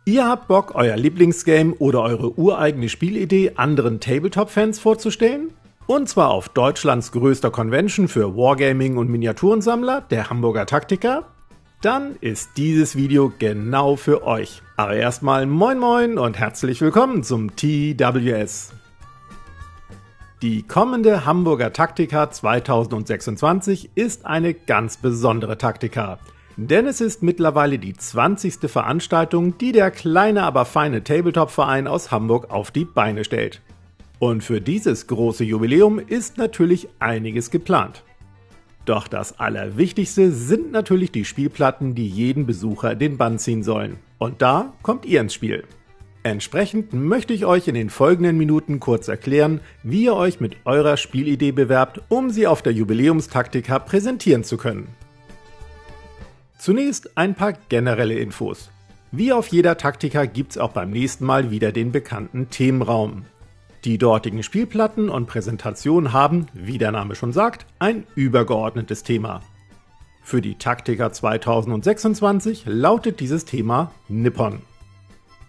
Ihr habt Bock, euer Lieblingsgame oder eure ureigene Spielidee anderen Tabletop-Fans vorzustellen? Und zwar auf Deutschlands größter Convention für Wargaming und Miniaturensammler, der Hamburger Taktika? Dann ist dieses Video genau für euch. Aber erstmal moin moin und herzlich willkommen zum TWS. Die kommende Hamburger Taktika 2026 ist eine ganz besondere Taktika. Denn es ist mittlerweile die 20. Veranstaltung, die der kleine, aber feine Tabletop-Verein aus Hamburg auf die Beine stellt. Und für dieses große Jubiläum ist natürlich einiges geplant. Doch das Allerwichtigste sind natürlich die Spielplatten, die jeden Besucher in den Bann ziehen sollen. Und da kommt ihr ins Spiel. Entsprechend möchte ich euch in den folgenden Minuten kurz erklären, wie ihr euch mit eurer Spielidee bewerbt, um sie auf der Jubiläumstaktika präsentieren zu können. Zunächst ein paar generelle Infos. Wie auf jeder Taktika gibt's auch beim nächsten Mal wieder den bekannten Themenraum. Die dortigen Spielplatten und Präsentationen haben, wie der Name schon sagt, ein übergeordnetes Thema. Für die Taktika 2026 lautet dieses Thema Nippon.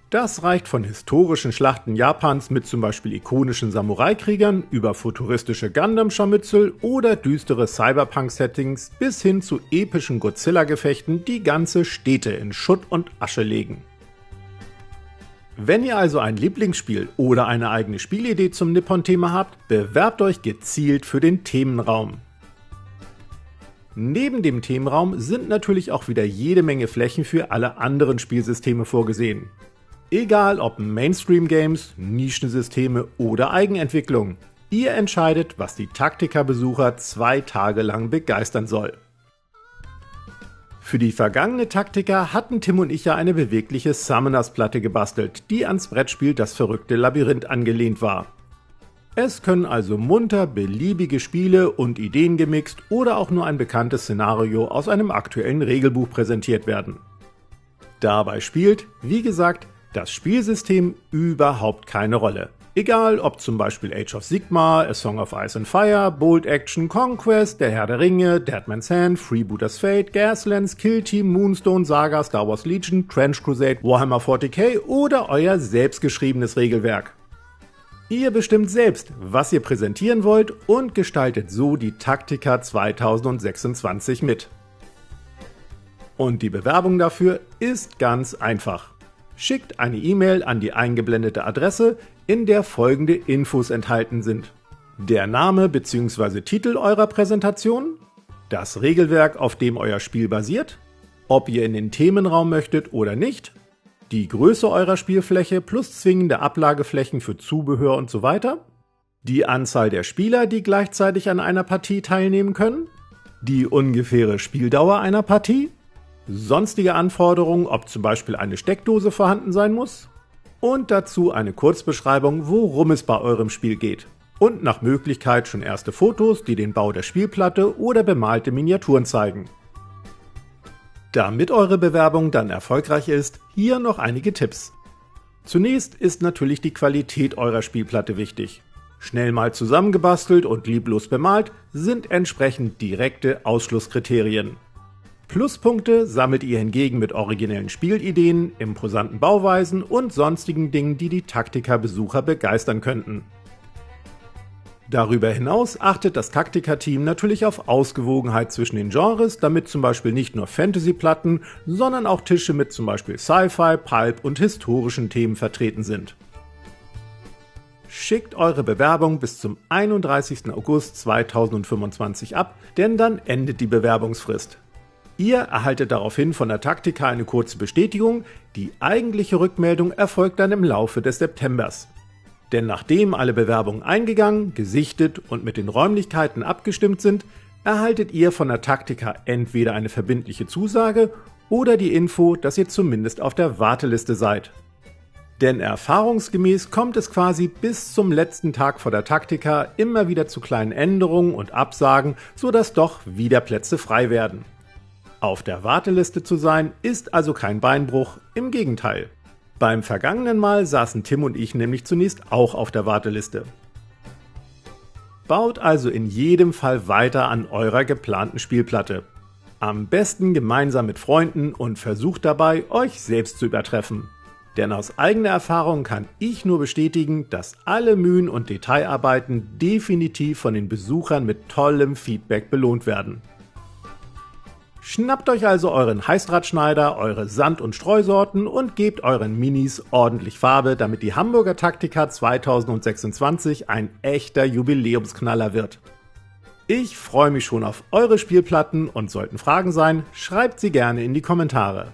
Das reicht von historischen Schlachten Japans mit zum Beispiel ikonischen Samurai-Kriegern über futuristische Gundam-Scharmützel oder düstere Cyberpunk-Settings bis hin zu epischen Godzilla-Gefechten, die ganze Städte in Schutt und Asche legen. Wenn ihr also ein Lieblingsspiel oder eine eigene Spielidee zum Nippon-Thema habt, bewerbt euch gezielt für den Themenraum. Neben dem Themenraum sind natürlich auch wieder jede Menge Flächen für alle anderen Spielsysteme vorgesehen. Egal ob Mainstream-Games, Nischensysteme oder Eigenentwicklung, ihr entscheidet, was die Taktika-Besucher 2 Tage lang begeistern soll. Für die vergangene Taktika hatten Tim und ich ja eine bewegliche Summoners-Platte gebastelt, die ans Brettspiel Das verrückte Labyrinth angelehnt war. Es können also munter beliebige Spiele und Ideen gemixt oder auch nur ein bekanntes Szenario aus einem aktuellen Regelbuch präsentiert werden. Dabei spielt, wie gesagt, das Spielsystem überhaupt keine Rolle. Egal ob zum Beispiel Age of Sigmar, A Song of Ice and Fire, Bold Action, Conquest, Der Herr der Ringe, Deadman's Hand, Freebooters Fate, Gaslands, Kill Team, Moonstone, Saga, Star Wars Legion, Trench Crusade, Warhammer 40k oder euer selbstgeschriebenes Regelwerk. Ihr bestimmt selbst, was ihr präsentieren wollt und gestaltet so die Taktika 2026 mit. Und die Bewerbung dafür ist ganz einfach. Schickt eine E-Mail an die eingeblendete Adresse, in der folgende Infos enthalten sind: der Name bzw. Titel eurer Präsentation, das Regelwerk, auf dem euer Spiel basiert, ob ihr in den Themenraum möchtet oder nicht, die Größe eurer Spielfläche plus zwingende Ablageflächen für Zubehör und so weiter, die Anzahl der Spieler, die gleichzeitig an einer Partie teilnehmen können, die ungefähre Spieldauer einer Partie, sonstige Anforderungen, ob zum Beispiel eine Steckdose vorhanden sein muss und dazu eine Kurzbeschreibung, worum es bei eurem Spiel geht und nach Möglichkeit schon erste Fotos, die den Bau der Spielplatte oder bemalte Miniaturen zeigen. Damit eure Bewerbung dann erfolgreich ist, hier noch einige Tipps. Zunächst ist natürlich die Qualität eurer Spielplatte wichtig. Schnell mal zusammengebastelt und lieblos bemalt sind entsprechend direkte Ausschlusskriterien. Pluspunkte sammelt ihr hingegen mit originellen Spielideen, imposanten Bauweisen und sonstigen Dingen, die die Taktika-Besucher begeistern könnten. Darüber hinaus achtet das Taktika-Team natürlich auf Ausgewogenheit zwischen den Genres, damit zum Beispiel nicht nur Fantasy-Platten, sondern auch Tische mit zum Beispiel Sci-Fi, Pulp und historischen Themen vertreten sind. Schickt eure Bewerbung bis zum 31. August 2025 ab, denn dann endet die Bewerbungsfrist. Ihr erhaltet daraufhin von der Taktika eine kurze Bestätigung, die eigentliche Rückmeldung erfolgt dann im Laufe des Septembers. Denn nachdem alle Bewerbungen eingegangen, gesichtet und mit den Räumlichkeiten abgestimmt sind, erhaltet ihr von der Taktika entweder eine verbindliche Zusage oder die Info, dass ihr zumindest auf der Warteliste seid. Denn erfahrungsgemäß kommt es quasi bis zum letzten Tag vor der Taktika immer wieder zu kleinen Änderungen und Absagen, sodass doch wieder Plätze frei werden. Auf der Warteliste zu sein, ist also kein Beinbruch, im Gegenteil. Beim vergangenen Mal saßen Tim und ich nämlich zunächst auch auf der Warteliste. Baut also in jedem Fall weiter an eurer geplanten Spielplatte. Am besten gemeinsam mit Freunden und versucht dabei, euch selbst zu übertreffen. Denn aus eigener Erfahrung kann ich nur bestätigen, dass alle Mühen und Detailarbeiten definitiv von den Besuchern mit tollem Feedback belohnt werden. Schnappt euch also euren Heißdrahtschneider, eure Sand- und Streusorten und gebt euren Minis ordentlich Farbe, damit die Hamburger Taktika 2026 ein echter Jubiläumsknaller wird. Ich freue mich schon auf eure Spielplatten und sollten Fragen sein, schreibt sie gerne in die Kommentare.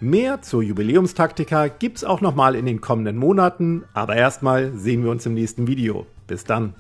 Mehr zur Jubiläumstaktika gibt's auch nochmal in den kommenden Monaten, aber erstmal sehen wir uns im nächsten Video. Bis dann!